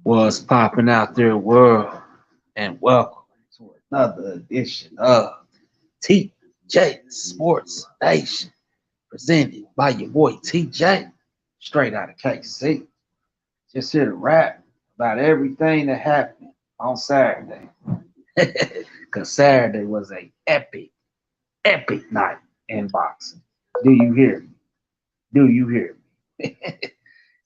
What's popping out there, world? And welcome to another edition of TJ Sports Nation, presented by your boy TJ, straight out of KC. Just here to rap about everything that happened on Saturday. Because Saturday was a epic night in boxing. Do you hear me? Do you hear me?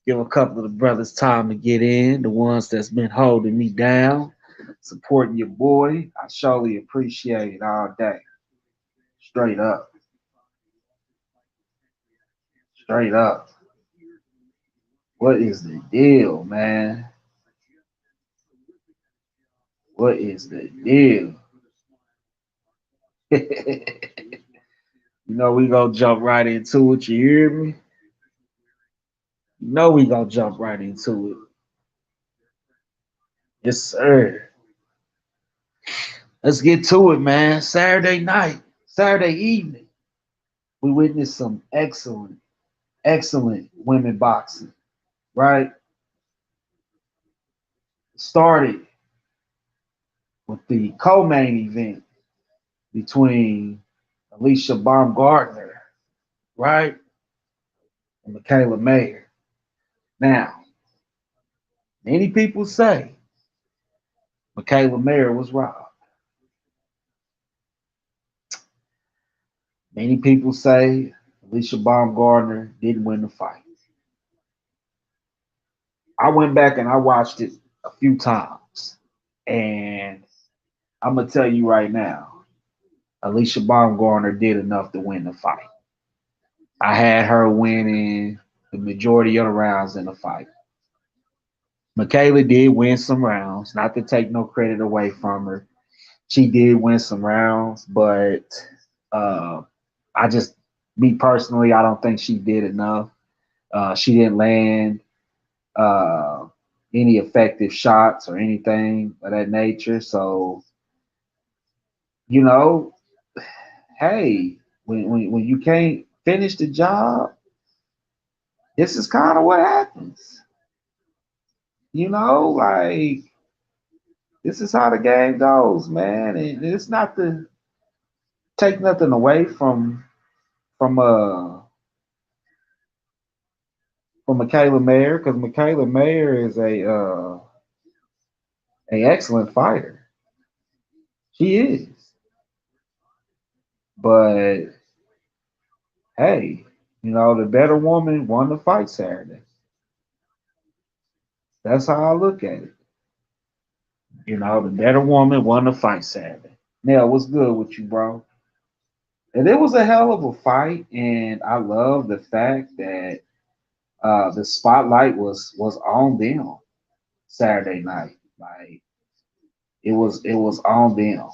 Give a couple of the brothers time to get in, the ones that's been holding me down, supporting your boy. I surely appreciate it all day. Straight up, straight up. What is the deal, man? What is the deal? We gonna jump right into it. You hear me? We gonna jump right into it. Yes, sir. Let's get to it, man. Saturday night, Saturday evening, we witnessed some excellent women boxing. Right? Started with the co-main event between Alicia Baumgartner, right, and Michaela Mayer. Now, many people say Michaela Mayer was robbed. Many people say Alicia Baumgartner didn't win the fight. I went back and I watched it a few times, and I'm gonna tell you right now, Alicia Baumgartner did enough to win the fight. I had her winning the majority of the rounds in the fight. Michaela did win some rounds, not to take no credit away from her. She did win some rounds, but uh, I just, me personally, I don't think she did enough. She didn't land uh, any effective shots or anything of that nature. So, you know, hey, when you can't finish the job, this is kind of what happens. Like this is how the game goes, man. And it's not to take nothing away from from Michaela Mayer, because Michaela Mayer is a excellent fighter. She is. But hey, the better woman won the fight Saturday. That's how I look at it. The better woman won the fight Saturday. Now, what's good with you, bro? And it was a hell of a fight, and I love the fact that the spotlight was on them Saturday night. Like it was on them,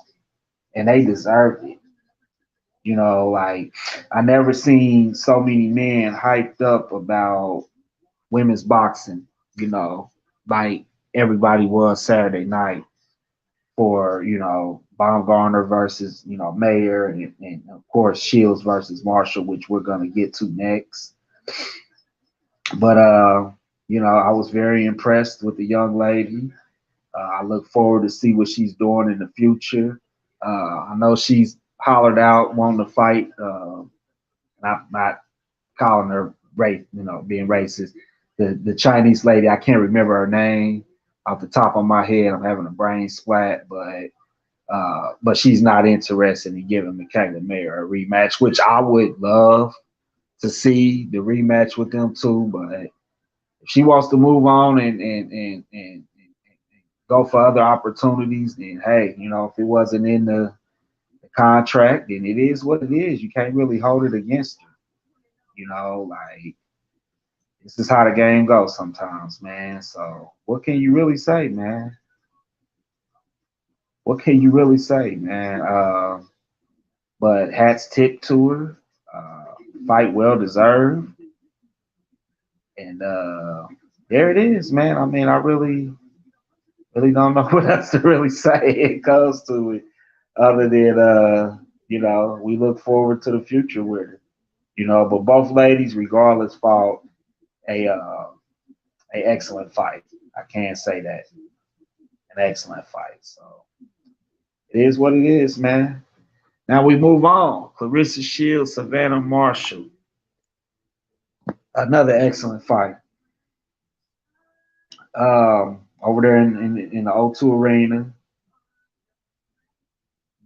and they deserved it. Like I never seen so many men hyped up about women's boxing. Like everybody was Saturday night for Baumgartner versus Mayer, and of course Shields versus Marshall, which we're gonna get to next. But I was very impressed with the young lady. I look forward to see what she's doing in the future. I know she's hollered out wanting to fight. Not calling her race, being racist. The Chinese lady, I can't remember her name off the top of my head. I'm having a brain splat, but she's not interested in giving Michaela Mayer a rematch, which I would love to see the rematch with them too. But if she wants to move on and go for other opportunities, then hey, if it wasn't in the contract, then it is what it is. You can't really hold it against her. Like this is how the game goes sometimes, man. So what can you really say, man? What can you really say, man? But hats tip to her. Uh, Fight well deserved, and there it is, man. I mean, I really don't know what else to really say. It goes to it, other than we look forward to the future with her. But both ladies, regardless, fought a an excellent fight. I can't say that. An excellent fight. So it is what it is, man. Now we move on. Clarissa Shields, Savannah Marshall. Another excellent fight. Over there in the O2 Arena.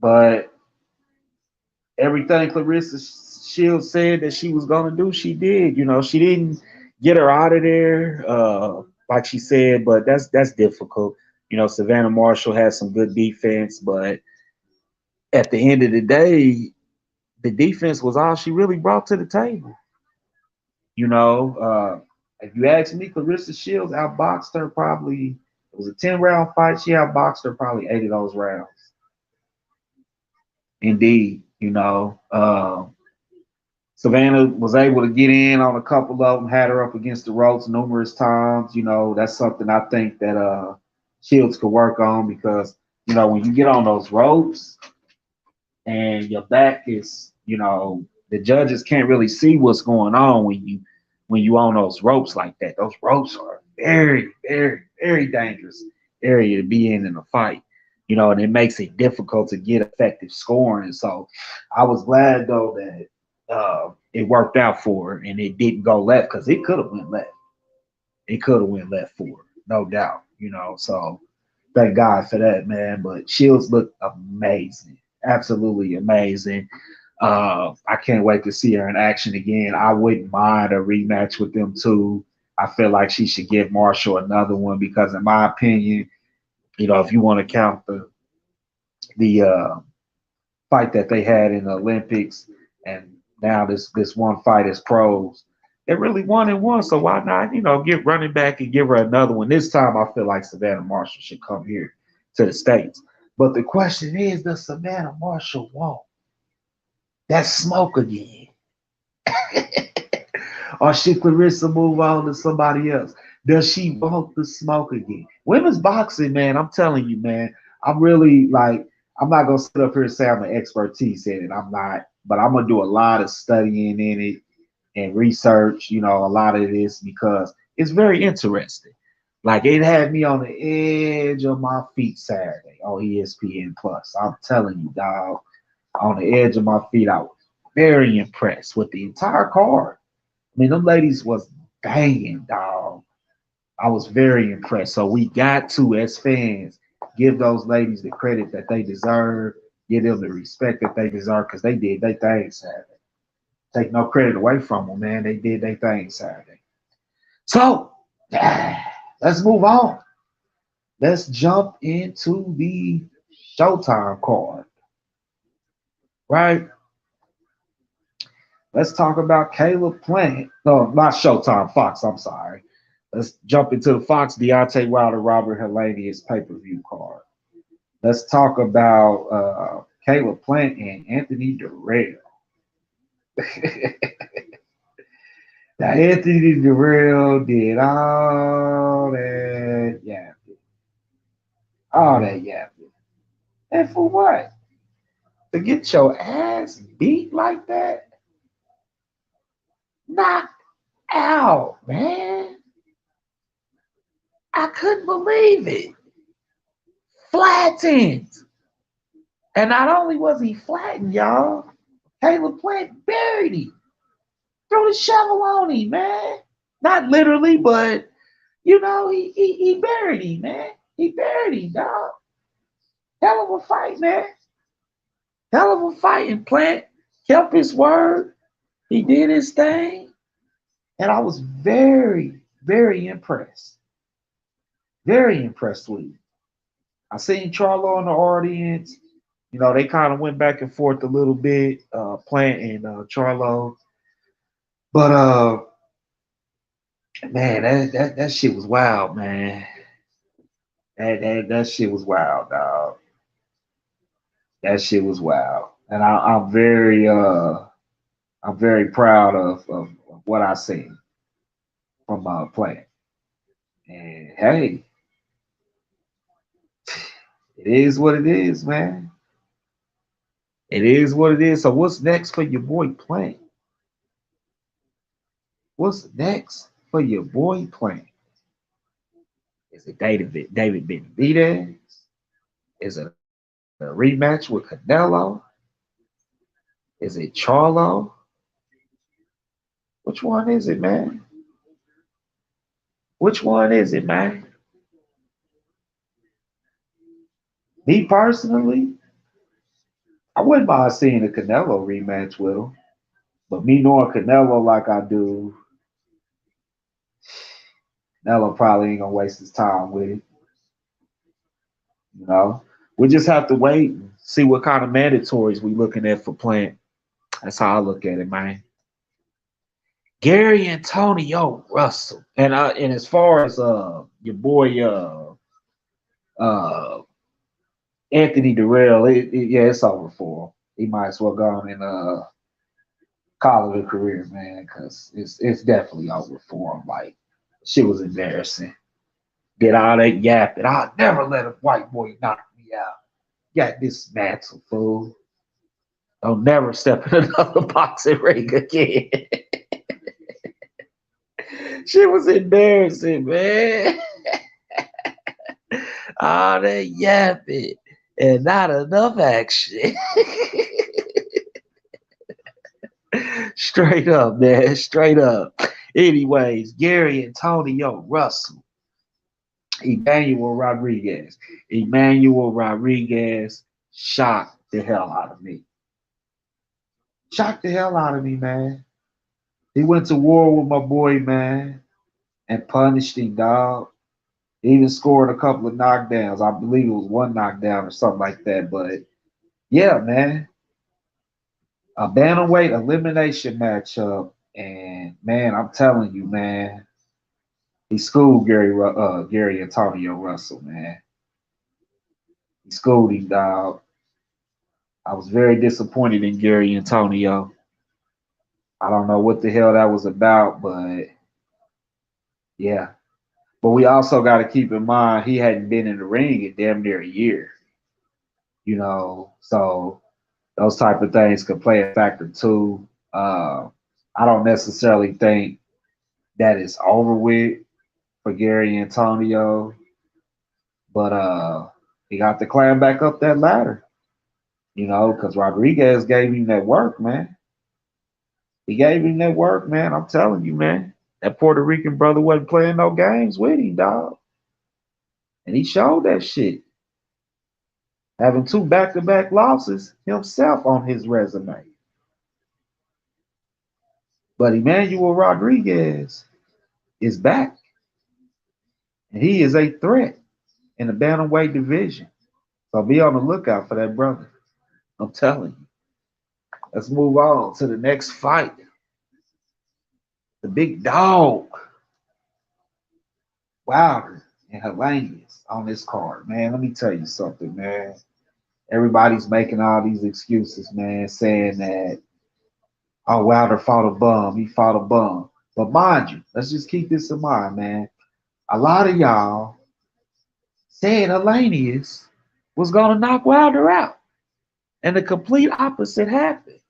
But everything Clarissa Shields said that she was gonna do, she did. You know, she didn't get her out of there, like she said, but that's difficult. You know, Savannah Marshall has some good defense, but at the end of the day, the defense was all she really brought to the table. You know, if you ask me, Clarissa Shields outboxed her probably. It was a 10 round fight. She outboxed her probably 8 of those rounds. Indeed, you know, Savannah was able to get in on a couple of them, had her up against the ropes numerous times. You know, that's something I think that Shields could work on because, you know, when you get on those ropes and your back is, you know, the judges can't really see what's going on when you on those ropes like that. Those ropes are very, very, very dangerous area to be in a fight. You know, and it makes it difficult to get effective scoring. And so I was glad though that it worked out for her and it didn't go left because it could have went left. It could have went left for her, no doubt. You know, so thank God for that, man. But Shields looked amazing, absolutely amazing. I can't wait to see her in action again. I wouldn't mind a rematch with them too. I feel like she should give Marshall another one because, in my opinion, you know, if you want to count the fight that they had in the Olympics and now this one fight as pros, they really won and won. So why not, you know, get running back and give her another one? This time I feel like Savannah Marshall should come here to the States. But the question is, does Savannah Marshall want that smoke again? Or should Clarissa move on to somebody else? Does she want the smoke again? Women's boxing, man, I'm telling you, man, I'm really like, I'm not gonna sit up here and say I'm an expertise in it. I'm not, but I'm gonna do a lot of studying in it and research, you know, a lot of this because it's very interesting. Like it had me on the edge of my feet Saturday on ESPN Plus. I'm telling you, dog, on the edge of my feet, I was very impressed with the entire card. I mean, them ladies was banging, dog. I was very impressed. So we got to, as fans, give those ladies the credit that they deserve, give them the respect that they deserve, because they did their thing Saturday. Take no credit away from them, man. They did their thing Saturday. So let's move on. Let's jump into the Showtime card, right? Let's talk about Caleb Plant. No, not Showtime, Fox. I'm sorry. Let's jump into the Fox Deontay Wilder Robert Helenius pay-per-view card. Let's talk about Caleb Plant and Anthony Dirrell. Now, Anthony Dirrell did all that yapping. And for what? To get your ass beat like that? Knocked out, man. I couldn't believe it. Flattened. And not only was he flattened, y'all, Caleb Plant buried him. Threw the shovel on him, man. Not literally, but you know, he buried him, man. He buried him, dog. Hell of a fight, man. Hell of a fight. And Plant kept his word. He did his thing. And I was very, very impressed. Very impressed with him. I seen Charlo in the audience. You know, they kind of went back and forth a little bit, Plant and Charlo. But man, that shit was wild, man. That shit was wild, dog. That shit was wild. And I'm very proud of what I seen from Plant. And hey, it is what it is, man. It is what it is. So what's next for your boy Plant? What's next for your boy Plant? Is it David Benavidez? Is it a rematch with Canelo? Is it Charlo? Which one is it, man? Which one is it, man? Me personally, I wouldn't mind seeing a Canelo rematch with him. But me knowing Canelo like I do, Canelo probably ain't gonna waste his time with it. You know, we just have to wait and see what kind of mandatories we looking at for Plant. That's how I look at it, man. Gary Antonio Russell, and as far as your boy uh Anthony Durrell, yeah, it's over for him. He might as well go on and call it a career, man, because it's definitely over for him. Like shit was embarrassing. Get all that yapping. I'll never let a white boy knock me out. Got this mantle, fool. Don't never step in another boxing ring again. Shit was embarrassing, man. All that yapping and not enough action. Straight up, man. Straight up. Anyways, Gary Antonio Russell, Emmanuel Rodriguez. Emmanuel Rodriguez shocked the hell out of me. Shocked the hell out of me, man. He went to war with my boy, man, and punished him, dog. He even scored a couple of knockdowns. I believe it was one knockdown or something like that. But yeah, man, a bantamweight elimination matchup, and man, I'm telling you, man, he schooled Gary Antonio Russell, man. He schooled him, dog. I was very disappointed in Gary Antonio. I don't know what the hell that was about, but yeah. But we also got to keep in mind he hadn't been in the ring in damn near a year, so those type of things could play a factor too. I don't necessarily think that it's over with for Gary Antonio, but he got to climb back up that ladder, because Rodriguez gave him that work, man. He gave him that work, man. I'm telling you, man. That Puerto Rican brother wasn't playing no games with him, dog. And he showed that shit. Having two back-to-back losses himself on his resume. But Emmanuel Rodriguez is back. And he is a threat in the bantamweight division. So be on the lookout for that brother. I'm telling you. Let's move on to the next fight. The big dog. Wilder and Helenius on this card. Man, let me tell you something, man. Everybody's making all these excuses, man, saying that, oh, Wilder fought a bum. He fought a bum. But mind you, let's just keep this in mind, man. A lot of y'all said Helenius was going to knock Wilder out. And the complete opposite happened.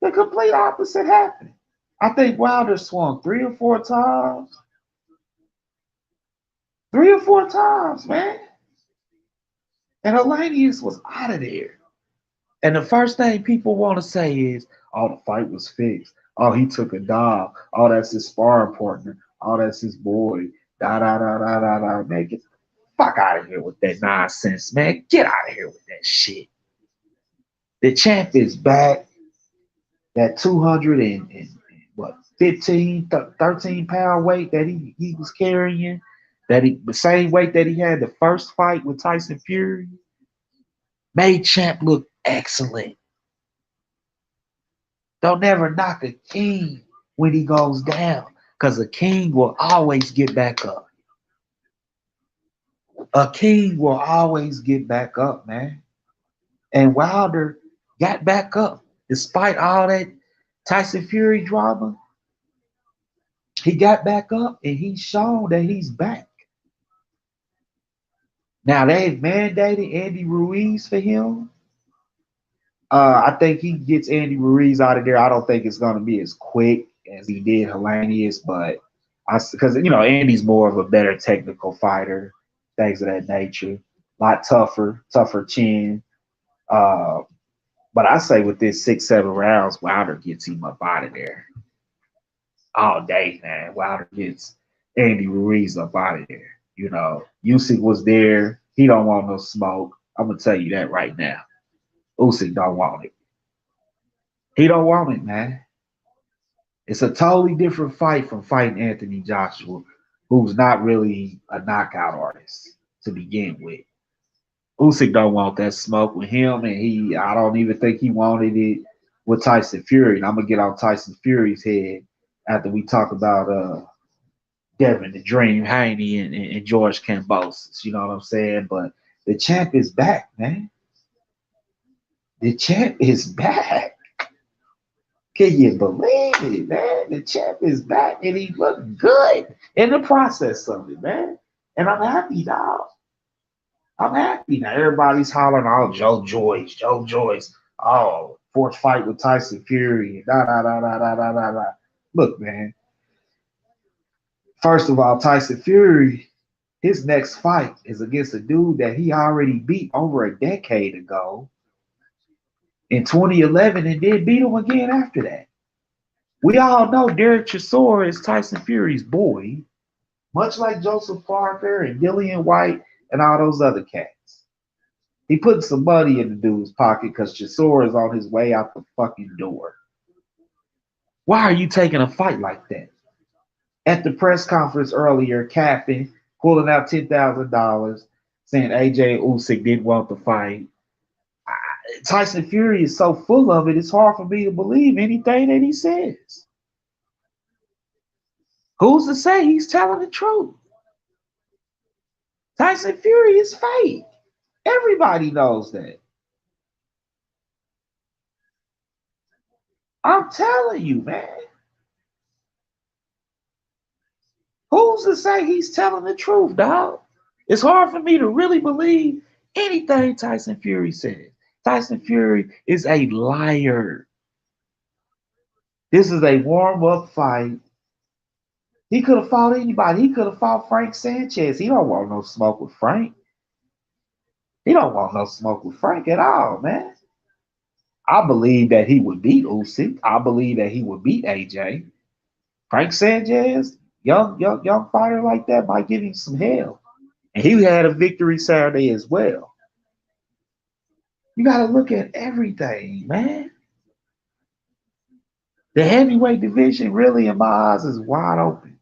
The complete opposite happened. I think Wilder swung 3 or 4 times. 3 or 4 times, man. And Helenius was out of there. And the first thing people want to say is, oh, the fight was fixed. Oh, he took a dive. Oh, that's his sparring partner. Oh, that's his boy. Da da da da da da. Man, get the fuck out of here with that nonsense, man. Get out of here with that shit. The champ is back. That 200 and what 15, 13 pound weight that he was carrying, the same weight that he had the first fight with Tyson Fury, made champ look excellent. Don't never knock a king when he goes down, because a king will always get back up. A king will always get back up, man. And Wilder got back up despite all that Tyson Fury drama. He got back up and he's shown that he's back. Now they've mandated Andy Ruiz for him. I think he gets Andy Ruiz out of there. I don't think it's going to be as quick as he did Helenius, but Because Andy's more of a better technical fighter, things of that nature. A lot tougher chin. Uh, but I say with this 6, 7 rounds, Wilder gets him up out of there all day, man. Wilder gets Andy Ruiz up out of there. Usyk was there. He don't want no smoke. I'm gonna tell you that right now. Usyk don't want it. He don't want it, man. It's a totally different fight from fighting Anthony Joshua, who's not really a knockout artist to begin with. Usyk don't want that smoke with him, and I don't even think he wanted it with Tyson Fury. And I'm gonna get on Tyson Fury's head after we talk about Devin the Dream Haney and George Kambosos. You know what I'm saying? But the champ is back, man. The champ is back. Can you believe it, man? The champ is back, and he looked good in the process of it, man. And I'm happy, dog. I'm happy now. Everybody's hollering, "Oh, Joe Joyce, Joe Joyce. Oh, fourth fight with Tyson Fury." Da da da da da da da da. Look, man. First of all, Tyson Fury, his next fight is against a dude that he already beat over a decade ago in 2011, and then beat him again after that. We all know Derek Chisora is Tyson Fury's boy, much like Joseph Parker and Dillian White and all those other cats. He put some money in the dude's pocket because Chisora is on his way out the fucking door. Why are you taking a fight like that? At the press conference earlier, capping, pulling out $10,000, saying AJ Usyk didn't want the fight. Tyson Fury is so full of it, it's hard for me to believe anything that he says. Who's to say he's telling the truth? Tyson Fury is fake. Everybody knows that. I'm telling you, man. Who's to say he's telling the truth, dog? It's hard for me to really believe anything Tyson Fury says. Tyson Fury is a liar. This is a warm-up fight. He could have fought anybody. He could have fought Frank Sanchez. He don't want no smoke with Frank. He don't want no smoke with Frank at all, man. I believe that he would beat Usyk. I believe that he would beat AJ. Frank Sanchez, young fighter like that, might give him some hell. And he had a victory Saturday as well. You got to look at everything, man. The heavyweight division, really, in my eyes, is wide open.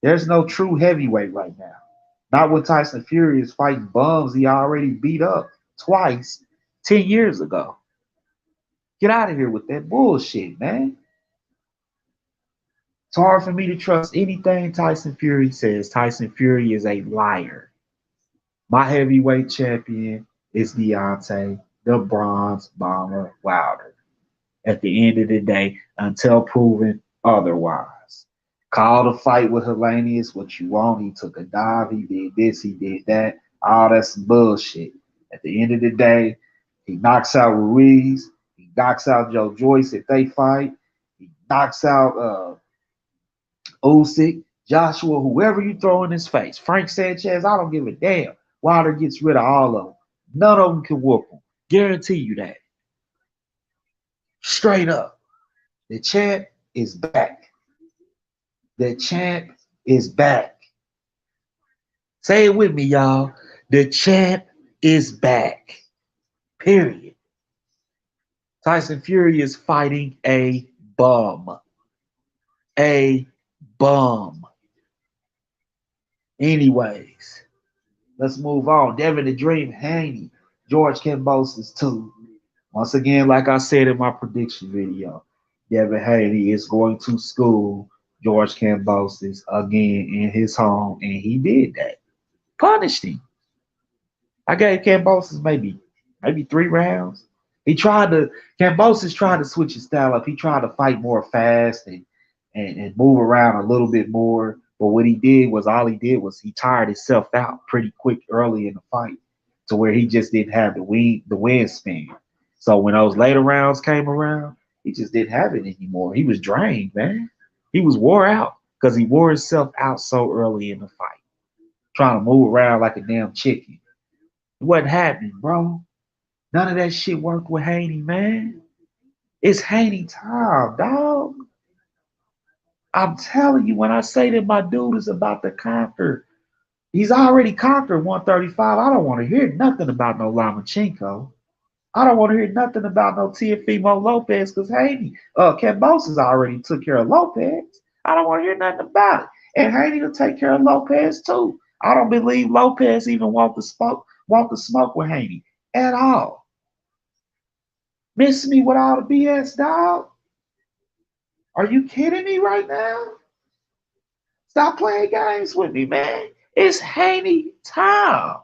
There's no true heavyweight right now. Not when Tyson Fury is fighting bums he already beat up twice 10 years ago. Get out of here with that bullshit, man. It's hard for me to trust anything Tyson Fury says. Tyson Fury is a liar. My heavyweight champion is Deontay, the Bronze Bomber Wilder. At the end of the day, until proven otherwise. Call the fight with Helenius what you want. He took a dive. He did this. He did that. All that's bullshit. At the end of the day, he knocks out Ruiz. He knocks out Joe Joyce if they fight. He knocks out Usyk, Joshua, whoever you throw in his face. Frank Sanchez, I don't give a damn. Wilder gets rid of all of them. None of them can whoop him. Guarantee you that. Straight up. The champ is back. The champ is back. Say it with me, y'all. The champ is back. Period. Tyson Fury is fighting a bum. A bum. Anyways, let's move on. Devin the Dream Haney, George Kambosos too. Once again, like I said in my prediction video, Devin Haney is going to school George Kambosos again in his home, and he did that. Punished him. I gave Kambosos maybe 3 rounds. Kambosos tried to switch his style up. He tried to fight more fast and move around a little bit more. But what he did was he tired himself out pretty quick early in the fight to where he just didn't have the wind spin. So when those later rounds came around, he just didn't have it anymore. He was drained, man. He was wore out because he wore himself out so early in the fight, trying to move around like a damn chicken. It wasn't happening, bro. None of that shit worked with Haney, man. It's Haney time, dog. I'm telling you, when I say that my dude is about to conquer, he's already conquered 135. I don't want to hear nothing about no Lomachenko. I don't want to hear nothing about no Teofimo Lopez because Haney, Kambosos already took care of Lopez. I don't want to hear nothing about it. And Haney will take care of Lopez too. I don't believe Lopez even want to smoke with Haney at all. Miss me with all the BS, dog. Are you kidding me right now? Stop playing games with me, man. It's Haney time.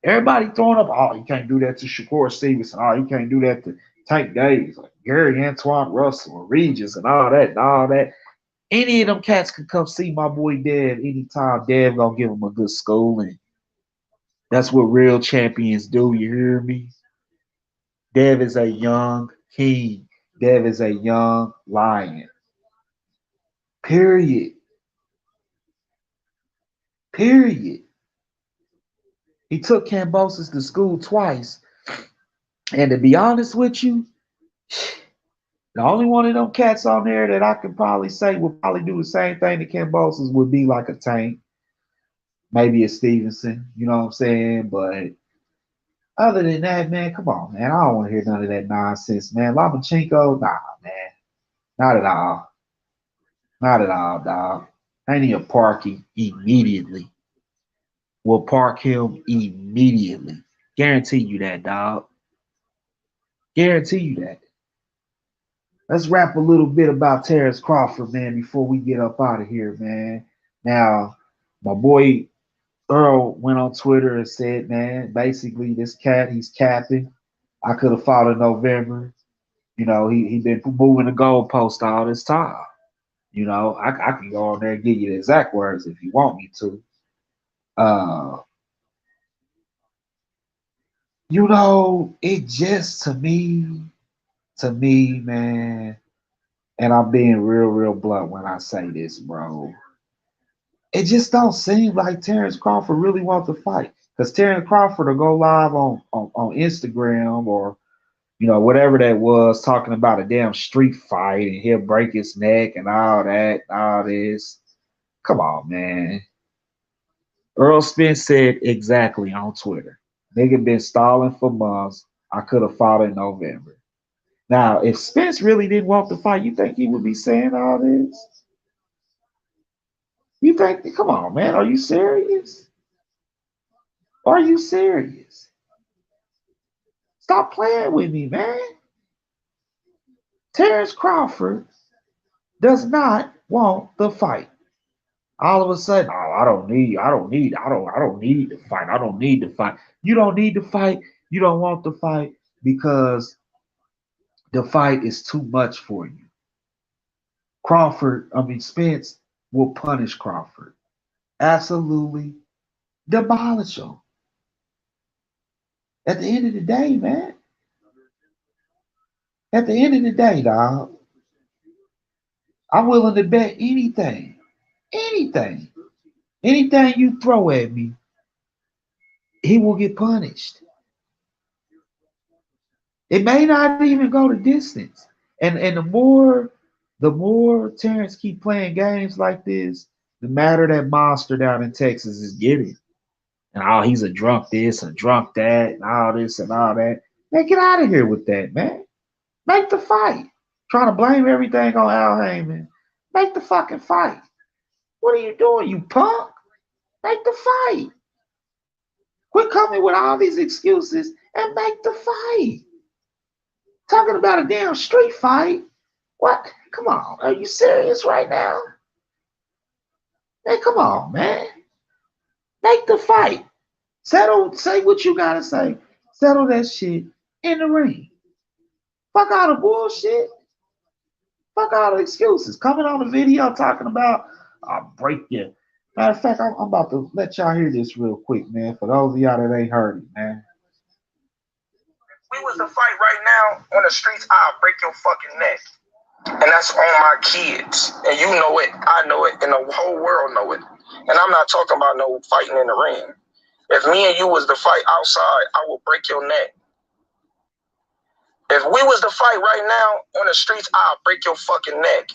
Everybody throwing up, oh, you can't do that to Shakur Stevenson. Oh, you can't do that to Tank Davis, like Gary Antoine Russell, or Regis, and all that, and all that. Any of them cats can come see my boy Dev anytime. Dev gonna give him a good schooling. That's what real champions do. You hear me? Dev is a young king. Dev is a young lion. Period. Period. He took Kambosos to school twice. And to be honest with you, the only one of them cats on there that I can probably say would probably do the same thing to Kambosos would be like a Tank, maybe a Stevenson, you know what I'm saying? But other than that, man, come on, man. I don't want to hear none of that nonsense, man. Lomachenko, nah, man. Not at all. Not at all, dog. I need a parking immediately. We'll park him immediately. Guarantee you that, dog. Guarantee you that. Let's rap a little bit about Terrence Crawford, man, before we get up out of here, man. Now, my boy Earl went on Twitter and said, man, basically this cat, he's capping. I could have fought in November. You know, he been moving the goalpost all this time. You know, I can go on there and give you the exact words if you want me to. Uh, you know, it just to me, man, and I'm being real, real blunt when I say this, bro. It just don't seem like Terrence Crawford really wants to fight. Because Terrence Crawford will go live on Instagram or, you know, whatever that was, talking about a damn street fight and he'll break his neck and all that, all this. Come on, man. Earl Spence said exactly on Twitter. Nigga been stalling for months. I could have fought in November. Now, if Spence really didn't want to fight, you think he would be saying all this? You think, come on, man, are you serious? Are you serious? Stop playing with me, man. Terrence Crawford does not want the fight. All of a sudden, oh, I don't need to fight. I don't need to fight. You don't need to fight. You don't want to fight because the fight is too much for you. Spence will punish Crawford. Absolutely demolish him. At the end of the day, man. At the end of the day, dog, I'm willing to bet anything. Anything. Anything you throw at me, he will get punished. It may not even go the distance. And the more Terrence keep playing games like this, the madder that monster down in Texas is getting. And oh, he's a drunk this, a drunk that, and all this and all that. Man, get out of here with that, man. Make the fight. Trying to blame everything on Al Heyman. Make the fucking fight. What are you doing, you punk? Make the fight. Quit coming with all these excuses and make the fight. Talking about a damn street fight. What? Come on. Are you serious right now? Hey, come on, man. Make the fight. Say what you gotta say. Settle that shit in the ring. Fuck all the bullshit. Fuck all the excuses. Coming on the video talking about, I'll break you. Matter of fact, I'm about to let y'all hear this real quick, man. For those of y'all that ain't heard it, man. We was to fight right now on the streets, I'll break your fucking neck. And that's on my kids. And you know it, I know it, and the whole world know it. And I'm not talking about no fighting in the ring. If me and you was to fight outside, I will break your neck. If we was to fight right now on the streets, I'll break your fucking neck.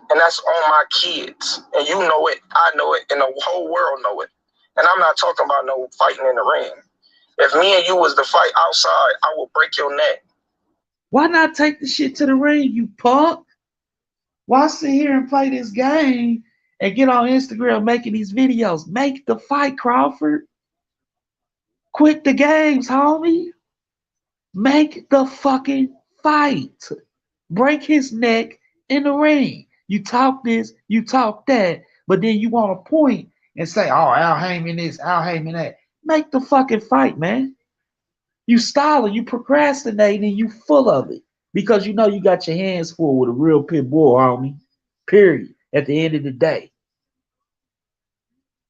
And that's on my kids. And you know it, I know it, and the whole world know it. And I'm not talking about no fighting in the ring. If me and you was to fight outside, I will break your neck. Why not take the shit to the ring, you punk? Why sit here and play this game and get on Instagram making these videos? Make the fight, Crawford. Quit the games, homie. Make the fucking fight. Break his neck in the ring. You talk this, you talk that, but then you want to point and say, oh, Al Heyman this, Al Heyman that. Make the fucking fight, man. You stalling, you procrastinating, you full of it. Because you know you got your hands full with a real pit bull, homie. Period. At the end of the day.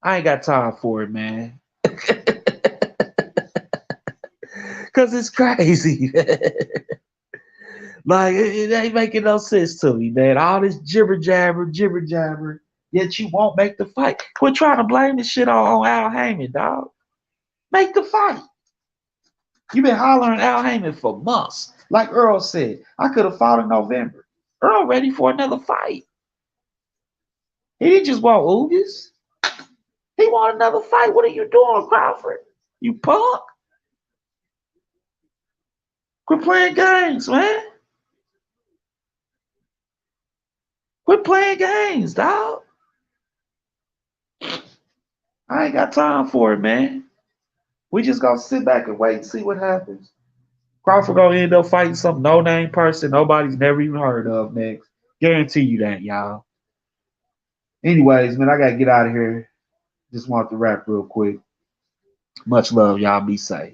I ain't got time for it, man. Cause it's crazy. Like it ain't making no sense to me, man. All this jibber jabber, yet you won't make the fight. Quit trying to blame this shit on Al Heyman, dog. Make the fight. You've been hollering Al Heyman for months. Like Earl said, I could have fought in November. Earl ready for another fight. He didn't just want Oogies. He want another fight. What are you doing, Crawford? You punk? Quit playing games, man. Quit playing games, dog. I ain't got time for it, man. We just gonna sit back and wait and see what happens. Crawford gonna end up fighting some no-name person nobody's never even heard of next. Guarantee you that, y'all. Anyways, man, I gotta get out of here. Just wanted to wrap real quick. Much love, y'all. Be safe.